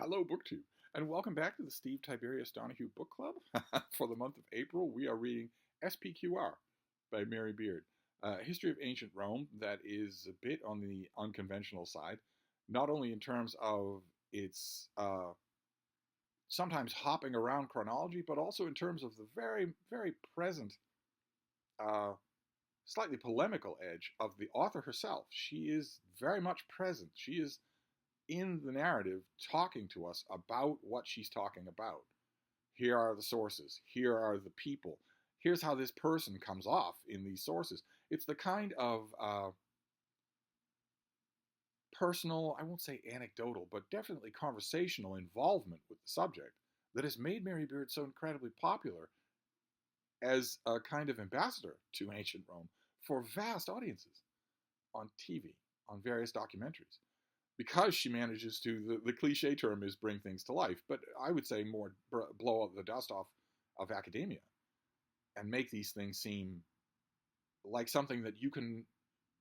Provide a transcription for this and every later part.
Hello, BookTube, and welcome back to the Steve Tiberius Donoghue Book Club. For the month of April, we are reading SPQR by Mary Beard, a history of ancient Rome that is a bit on the unconventional side, not only in terms of its sometimes hopping around chronology, but also in terms of the very, very present, uh, slightly polemical edge of the author herself. She is very much present. She is in the narrative talking to us about what she's talking about. Here are the sources. Here are the people. Here's how this person comes off in these sources. It's the kind of personal, I won't say anecdotal, but definitely conversational involvement with the subject that has made Mary Beard so incredibly popular as a kind of ambassador to ancient Rome for vast audiences on TV, on various documentaries. Because she manages to, the cliche term is bring things to life, but I would say more blow up the dust off of academia and make these things seem like something that you can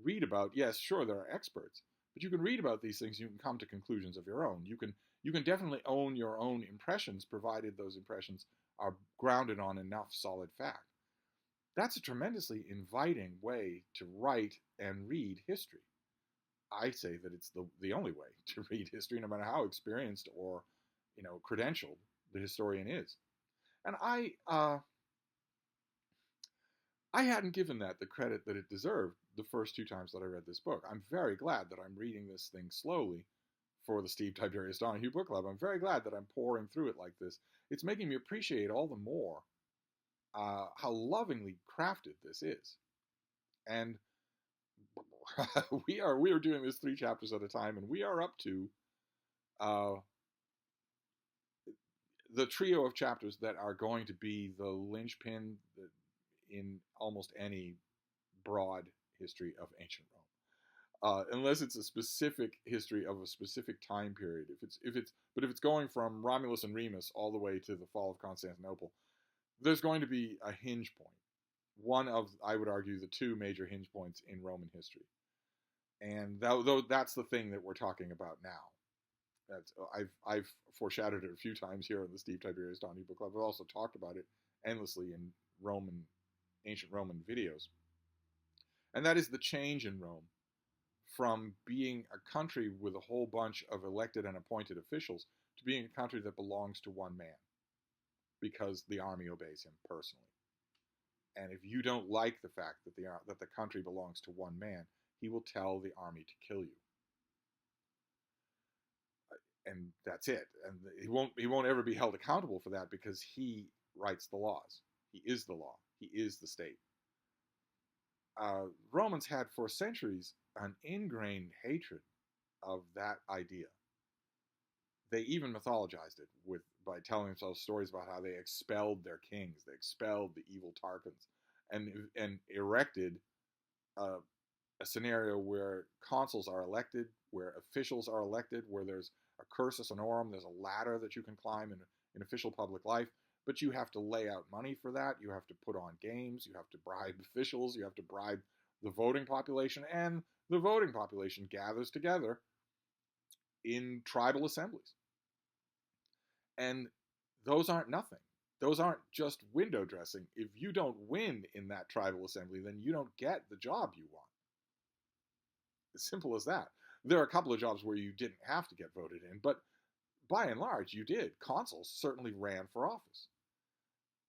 read about. Yes, sure, there are experts, but you can read about these things. You can come to conclusions of your own. You can definitely own your own impressions, provided those impressions are grounded on enough solid fact. That's a tremendously inviting way to write and read history. I say that it's the only way to read history, no matter how experienced or credentialed the historian is. And I hadn't given that the credit that it deserved the first two times that I read this book. I'm very glad that I'm reading this thing slowly for the Steve Tiberius Donoghue Book Club. I'm very glad that I'm pouring through it like this. It's making me appreciate all the more how lovingly crafted this is. And we are doing this 3 chapters at a time, and we are up to the trio of chapters that are going to be the linchpin in almost any broad history of ancient Rome, unless it's a specific history of a specific time period. If it's going from Romulus and Remus all the way to the fall of Constantinople, there's going to be a hinge point. One of, I would argue, the 2 major hinge points in Roman history. And that's the thing that we're talking about now. I've foreshadowed it a few times here on the Steve Tiberius Donoghue Book Club. I've also talked about it endlessly in ancient Roman videos. And that is the change in Rome from being a country with a whole bunch of elected and appointed officials to being a country that belongs to one man, because the army obeys him personally. And if you don't like the fact that the country belongs to one man, he will tell the army to kill you. And that's it. And he won't ever be held accountable for that, because he writes the laws. He is the law. He is the state. Romans had for centuries an ingrained hatred of that idea. They even mythologized it by telling themselves stories about how they expelled their kings, they expelled the evil Tarquins, and erected a scenario where consuls are elected, where officials are elected, where there's a cursus honorum, there's a ladder that you can climb in official public life, but you have to lay out money for that, you have to put on games, you have to bribe officials, you have to bribe the voting population, and the voting population gathers together in tribal assemblies. And those aren't nothing. Those aren't just window dressing. If you don't win in that tribal assembly, then you don't get the job you want. As simple as that. There are a couple of jobs where you didn't have to get voted in, but by and large, you did. Consuls certainly ran for office.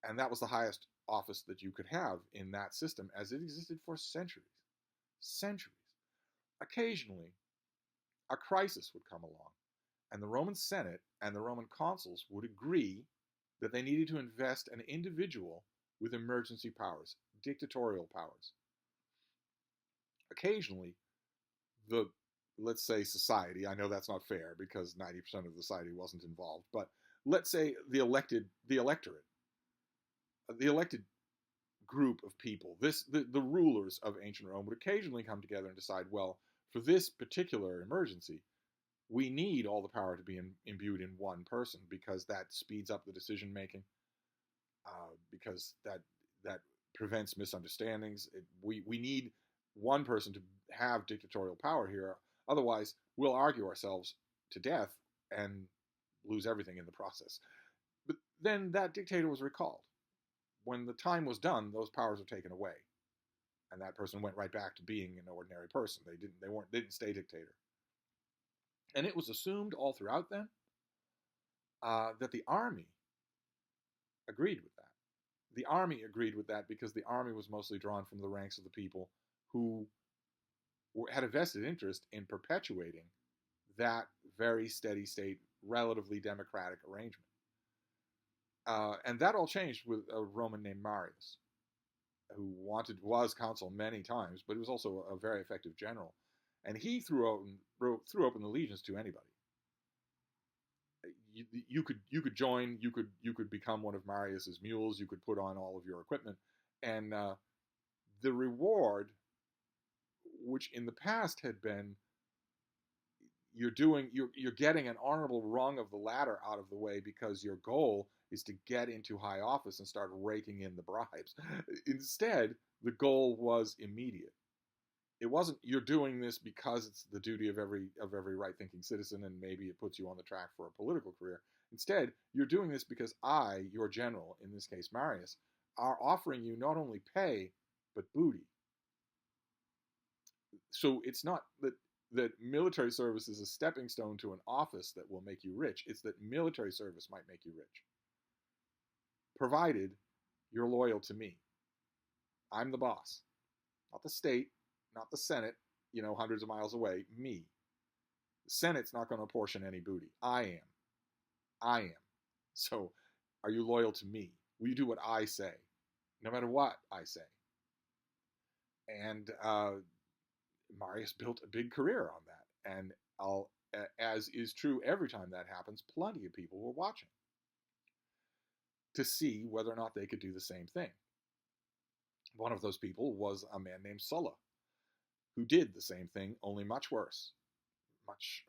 And that was the highest office that you could have in that system, as it existed for centuries. Centuries. Occasionally, a crisis would come along, and the Roman Senate and the Roman consuls would agree that they needed to invest an individual with emergency powers, dictatorial powers. Occasionally, let's say society, I know that's not fair because 90% of the society wasn't involved, but let's say the electorate, the elected group of people, the rulers of ancient Rome would occasionally come together and decide, well, for this particular emergency, we need all the power to be imbued in one person, because that speeds up the decision making, because that prevents misunderstandings. We need one person to have dictatorial power here. Otherwise, we'll argue ourselves to death, and lose everything in the process. But then that dictator was recalled. When the time was done, those powers were taken away, and that person went right back to being an ordinary person. They didn't stay dictator. And it was assumed all throughout then that the army agreed with that. The army agreed with that because the army was mostly drawn from the ranks of the people who had a vested interest in perpetuating that very steady state, relatively democratic arrangement. And that all changed with a Roman named Marius, who was consul many times, but he was also a very effective general. And he threw open the legions to anybody. You could join. You could become one of Marius's mules. You could put on all of your equipment, and the reward, which in the past had been you're getting an honorable rung of the ladder out of the way because your goal is to get into high office and start raking in the bribes. Instead, the goal was immediate. It wasn't you're doing this because it's the duty of every right-thinking citizen and maybe it puts you on the track for a political career. Instead, you're doing this because I, your general, in this case Marius, are offering you not only pay but booty. So it's not that military service is a stepping stone to an office that will make you rich. It's that military service might make you rich, provided you're loyal to me. I'm the boss, not the state, not the Senate, hundreds of miles away, me. The Senate's not going to apportion any booty. I am. So, are you loyal to me? Will you do what I say, no matter what I say? And Marius built a big career on that. And as is true every time that happens, plenty of people were watching to see whether or not they could do the same thing. One of those people was a man named Sulla, who did the same thing, only much worse,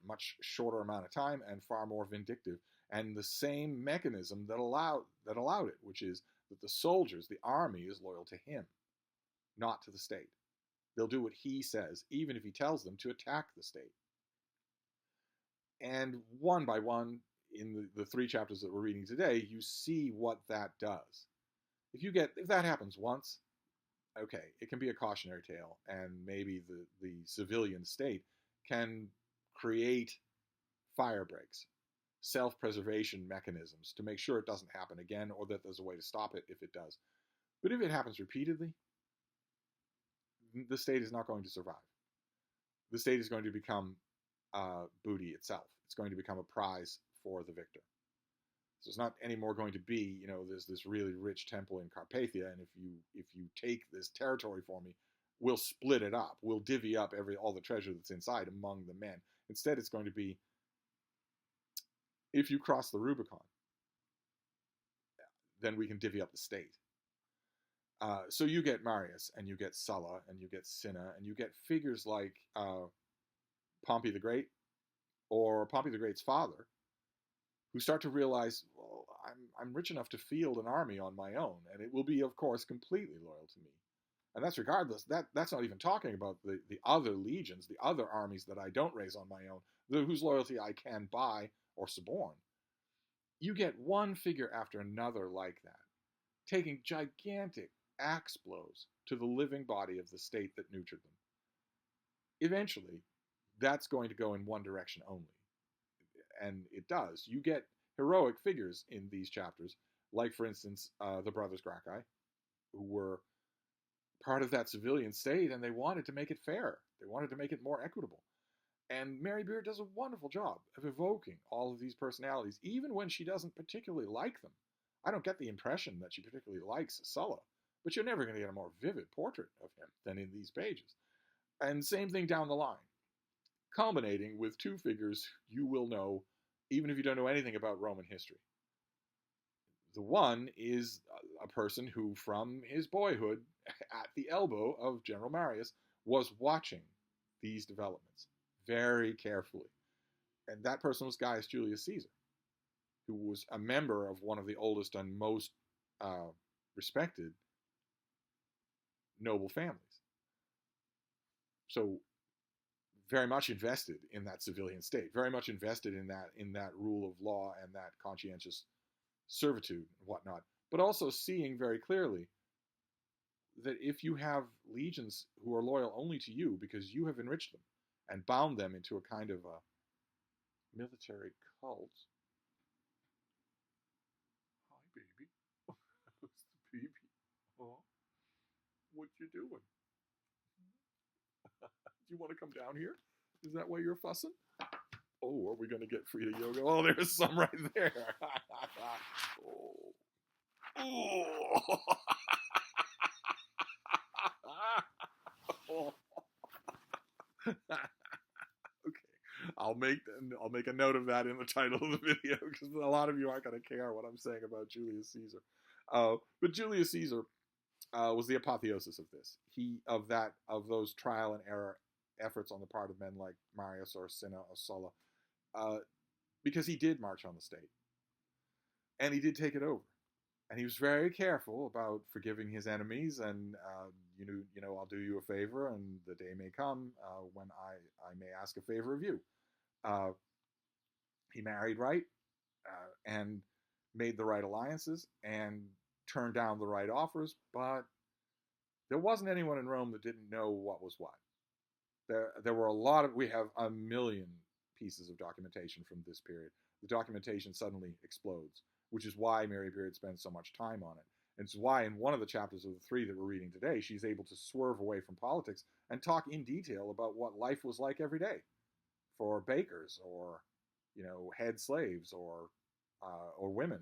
much shorter amount of time and far more vindictive, and the same mechanism that allowed it, which is that the soldiers, the army, is loyal to him, not to the state. They'll do what he says, even if he tells them to attack the state. And one by one, in the 3 chapters that we're reading today, you see what that does. If that happens once, okay, it can be a cautionary tale, and maybe the civilian state can create fire breaks, self-preservation mechanisms to make sure it doesn't happen again, or that there's a way to stop it if it does. But if it happens repeatedly, the state is not going to survive. The state is going to become booty itself. It's going to become a prize for the victor. So it's not anymore going to be, there's this really rich temple in Carpathia, and if you take this territory for me, we'll split it up. We'll divvy up all the treasure that's inside among the men. Instead, it's going to be, if you cross the Rubicon, then we can divvy up the state. So you get Marius, and you get Sulla, and you get Cinna, and you get figures like Pompey the Great, or Pompey the Great's father, who start to realize, well, I'm rich enough to field an army on my own, and it will be, of course, completely loyal to me. And that's regardless. That's not even talking about the other legions, the other armies that I don't raise on my own, whose loyalty I can buy or suborn. You get one figure after another like that, taking gigantic axe blows to the living body of the state that nurtured them. Eventually, that's going to go in one direction only. And it does. You get heroic figures in these chapters, like, for instance, the brothers Gracchi, who were part of that civilian state, and they wanted to make it fair. They wanted to make it more equitable. And Mary Beard does a wonderful job of evoking all of these personalities, even when she doesn't particularly like them. I don't get the impression that she particularly likes Sulla, but you're never going to get a more vivid portrait of him than in these pages. And same thing down the line, culminating with 2 figures you will know even if you don't know anything about Roman history. The one is a person who, from his boyhood, at the elbow of General Marius, was watching these developments very carefully. And that person was Gaius Julius Caesar, who was a member of one of the oldest and most respected noble families. So very much invested in that civilian state, very much invested in that rule of law and that conscientious servitude and whatnot, but also seeing very clearly that if you have legions who are loyal only to you because you have enriched them and bound them into a kind of a military cult. Hi, baby. How's the baby? Oh, what you doing? Do you want to come down here? Is that why you're fussing? Oh, are we going to get Frieda yoga? Oh, there's some right there. Oh. Oh. Okay, I'll make a note of that in the title of the video because a lot of you aren't going to care what I'm saying about Julius Caesar. But Julius Caesar was the apotheosis of this. Of those trial and error efforts on the part of men like Marius or Cinna or Sulla, because he did march on the state, and he did take it over, and he was very careful about forgiving his enemies, and I'll do you a favor, and the day may come when I may ask a favor of you. He married right, and made the right alliances, and turned down the right offers, but there wasn't anyone in Rome that didn't know what was what. There were we have a million pieces of documentation from this period. The documentation suddenly explodes, which is why Mary Beard spends so much time on it. And it's why in one of the chapters of the 3 that we're reading today, she's able to swerve away from politics and talk in detail about what life was like every day for bakers or, head slaves or women.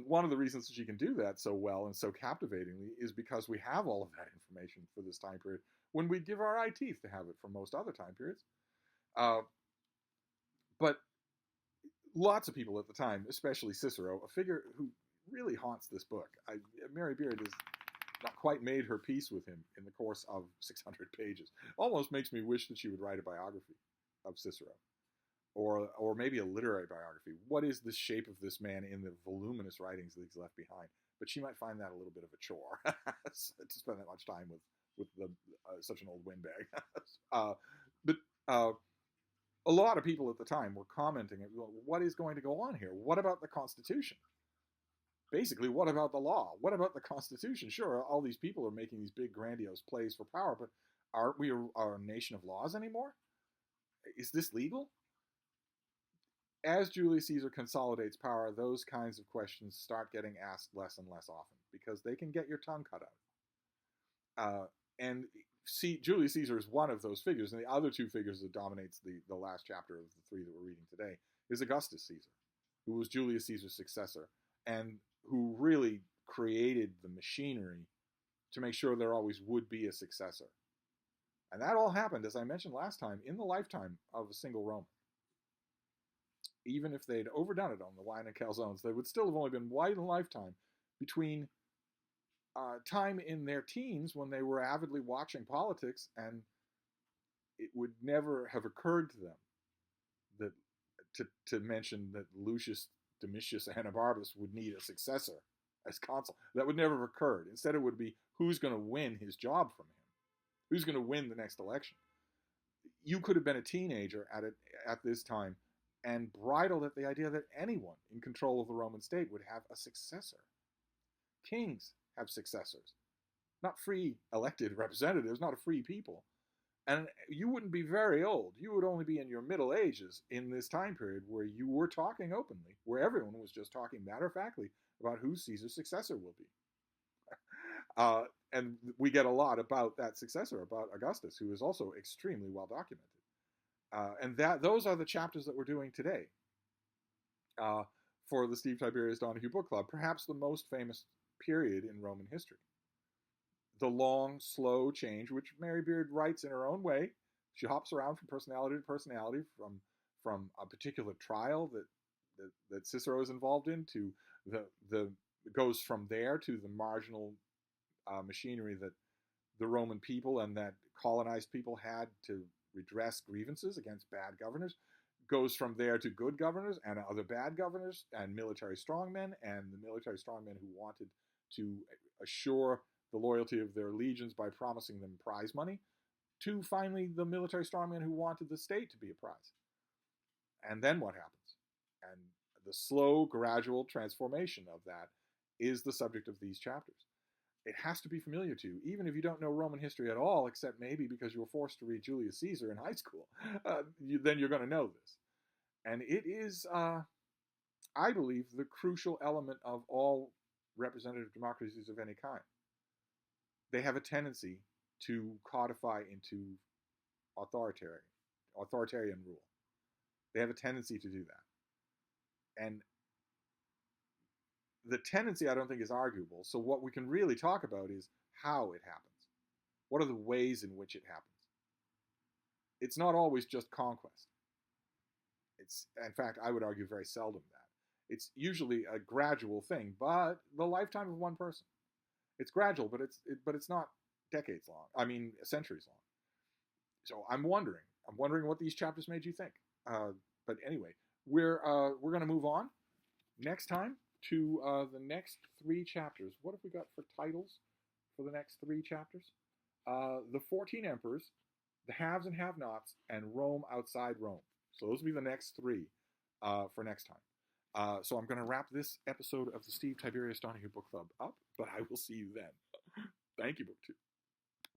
One of the reasons that she can do that so well and so captivatingly is because we have all of that information for this time period when we'd give our eye teeth to have it for most other time periods. But lots of people at the time, especially Cicero, a figure who really haunts this book. Mary Beard has not quite made her peace with him in the course of 600 pages. Almost makes me wish that she would write a biography of Cicero. Or maybe a literary biography. What is the shape of this man in the voluminous writings that he's left behind? But she might find that a little bit of a chore to spend that much time with such an old windbag. But a lot of people at the time were commenting, what is going to go on here? What about the Constitution? Basically, what about the law? What about the Constitution? Sure, all these people are making these big grandiose plays for power, but aren't we a nation of laws anymore? Is this legal? As Julius Caesar consolidates power, those kinds of questions start getting asked less and less often because they can get your tongue cut out. And Julius Caesar is one of those figures, and the other two figures that dominates the last chapter of the 3 that we're reading today is Augustus Caesar, who was Julius Caesar's successor and who really created the machinery to make sure there always would be a successor. And that all happened, as I mentioned last time, in the lifetime of a single Roman. Even if they'd overdone it on the wine and calzones, they would still have only been wide in lifetime between time in their teens when they were avidly watching politics, and it would never have occurred to them to mention that Lucius Domitius Anabarbus would need a successor as consul. That would never have occurred. Instead, it would be who's going to win his job from him, who's going to win the next election. You could have been a teenager at this time and bridled at the idea that anyone in control of the Roman state would have a successor. Kings have successors, not free elected representatives, not a free people. And you wouldn't be very old. You would only be in your middle ages in this time period where you were talking openly, where everyone was just talking matter-of-factly about who Caesar's successor will be. And we get a lot about that successor, about Augustus, who is also extremely well documented. And those are the chapters that we're doing today for the Steve Tiberius Donoghue Book Club, perhaps the most famous period in Roman history. The long, slow change, which Mary Beard writes in her own way. She hops around from personality to personality, from a particular trial that Cicero is involved in to goes from there to the marginal machinery that the Roman people and that colonized people had to redress grievances against bad governors, goes from there to good governors and other bad governors and military strongmen and the military strongmen who wanted to assure the loyalty of their legions by promising them prize money. to finally the military strongman who wanted the state to be a prize. And then what happens? And the slow, gradual transformation of that is the subject of these chapters. It has to be familiar to you, even if you don't know Roman history at all, except maybe because you were forced to read Julius Caesar in high school. Then you're going to know this. And it is, I believe, the crucial element of all representative democracies of any kind. They have a tendency to codify into authoritarian rule. They have a tendency to do that. And the tendency, I don't think, is arguable. So what we can really talk about is how it happens. What are the ways in which it happens? It's not always just conquest. It's, in fact, I would argue very seldom that. It's usually a gradual thing, but the lifetime of one person. It's gradual, but it's not decades long. I mean, centuries long. So I'm wondering what these chapters made you think. But anyway, we're going to move on next time to the next 3 chapters. What have we got for titles for the next 3 chapters? The 14 Emperors, the Haves and Have-Nots, and Rome Outside Rome. So those will be the next 3 for next time. So I'm going to wrap this episode of the Steve Tiberius Donoghue Book Club up, but I will see you then. Thank you, BookTube.